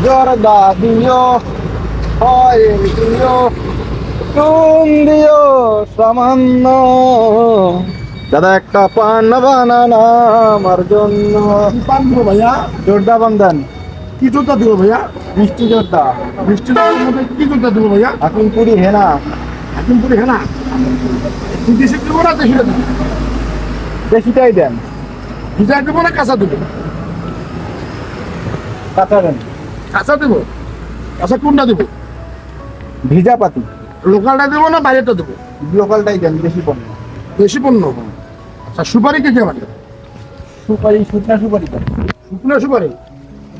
জর্দা দিও, খয়ের দিও, চুন দিও সামান্য। দাদা একটা পান বানানা আমার জন্য। পান দেবো ভাইয়া। জর্দা পান দেন। কি জুতা দেবো ভাইয়া? মিষ্টি জর্দা। মিষ্টি জলের মধ্যে কি জুতা দেবো ভাইয়া? হাকিমপুরি হেনা। হাকিমপুরি হ্যাঁ না, দেশি দেবো না দেশিটা দেবো? বেশিটাই দেন। ভিজা দেবো না কাঁচা দেবো? কাঁচা দেন। কাঁচা দেবো? কাঁচা কোনটা দেবো? ভিজা পাতি। লোকালটা দেবো না বাইরেটা দেবো? লোকালটাই দেন, বেশি পণ্য। দেশি পণ্য। আচ্ছা সুপারি কে খাবেন? সুপারি, শুকনা সুপারি দেন। শুকনো সুপারি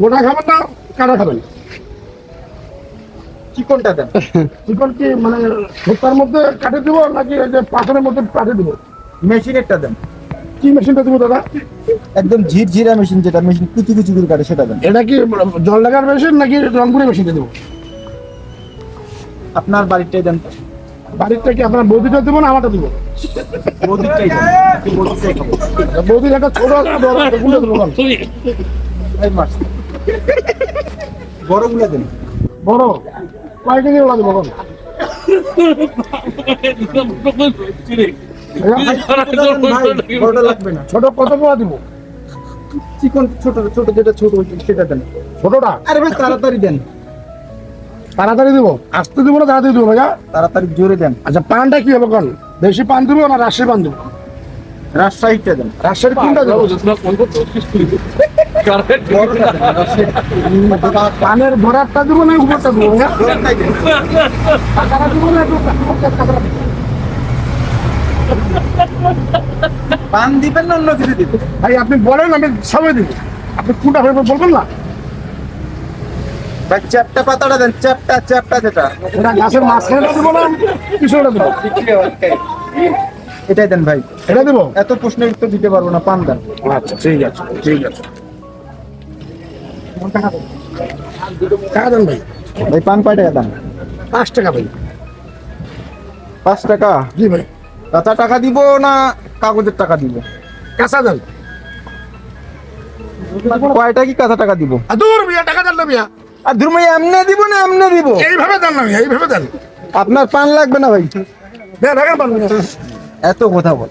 গোটা খাবেন না কাটা খাবেন? চিকনটা দেন। চিকন কি মানে ভুট্টার মধ্যে কাটে দেবো নাকি ওই যে পাথরের মধ্যে কাটে দেবো? মেশিনেরটা দেন। কি মেশিনটা দেবো দাদা? একদম ঝিরঝিরা মেশিন, যেটা মেশিন কুচি কুচি করে কাটে সেটা দেন। এটা কি জল লাগার মেশিন নাকি রংপুরের মেশিনটা দেবো? আপনার বাড়িটাই দেন। বাড়িতে কি আপনার বৌদিটা দেবো না আমারটা দেবো? বৌদিরটাই দেন। বৌদিরটাই খাবো। বৌদির একটা ছোট আছে, বড় আছে, কোনটা দেবো বল? এই মাছ। বড়গুলো দেন। বড় কয় কেজি ওলা দেবো বল? বড়টা লাগবে না। ছোট কত পোয়া দিব? চিকন ছোট ছোট যেটা ছোট সেটা দেন। ছোটটা আরে ভাই তাড়াতাড়ি দেন। তাড়াতাড়ি দেবো? আসতে দেবো না তাড়াতাড়ি দেবো ভাইয়া? তাড়াতাড়ি জোরে দেন। আচ্ছা পানটা কি হবে কোন? দেশি পান দেবো না রাজশাহী পান দেবো? রাজশাহীটা দেন। রাজশাহীর কোনটা দেবো? বড়টা দেন, রাজশাহী। পানের ভরাটটা দেবো না উপরটা দেবো ভাইয়া? বড়টাই দেন। টাকাটা দেবো না একটু টাকাটা দেবো? পান দিবেন না অন্য কিছু দিবেন? ভাই আপনি বলেন আমি সবাই দিব, আপনি কোনটা হবে বলবেন না? ভাই চ্যাপটা পাতাটা দেন, চ্যাপটা চ্যাপটা যেটা। এটা গাছের মাঝখানেটা দেবো না পিছনেটা দেবো? এটাই দেন ভাই। এটা দেবো? এত প্রশ্নের উত্তর দিতে পারবো না, পান দেন। আচ্ছা ঠিক আছে ঠিক আছে। টাকা দেন। টাকা দেন ভাই। ভাই পান কয় টাকা দেন? 5 টাকা ভাই। 5 টাকা। জি ভাই। কাঁচা টাকা দিব না কাগজের টাকা দিব? কাঁচা দেন। কয়টা কি কাঁচা টাকা দিব? দূর মিয়া টাকা দেন না মিয়া। আর ধরুন ভাই এমনি দিব না এমনি দিব? এইভাবে দেন না মিয়া, এইভাবে দেন। আপনার পান লাগবে না ভাই? দেন টাকা পান মিয়া। এত কথা বল।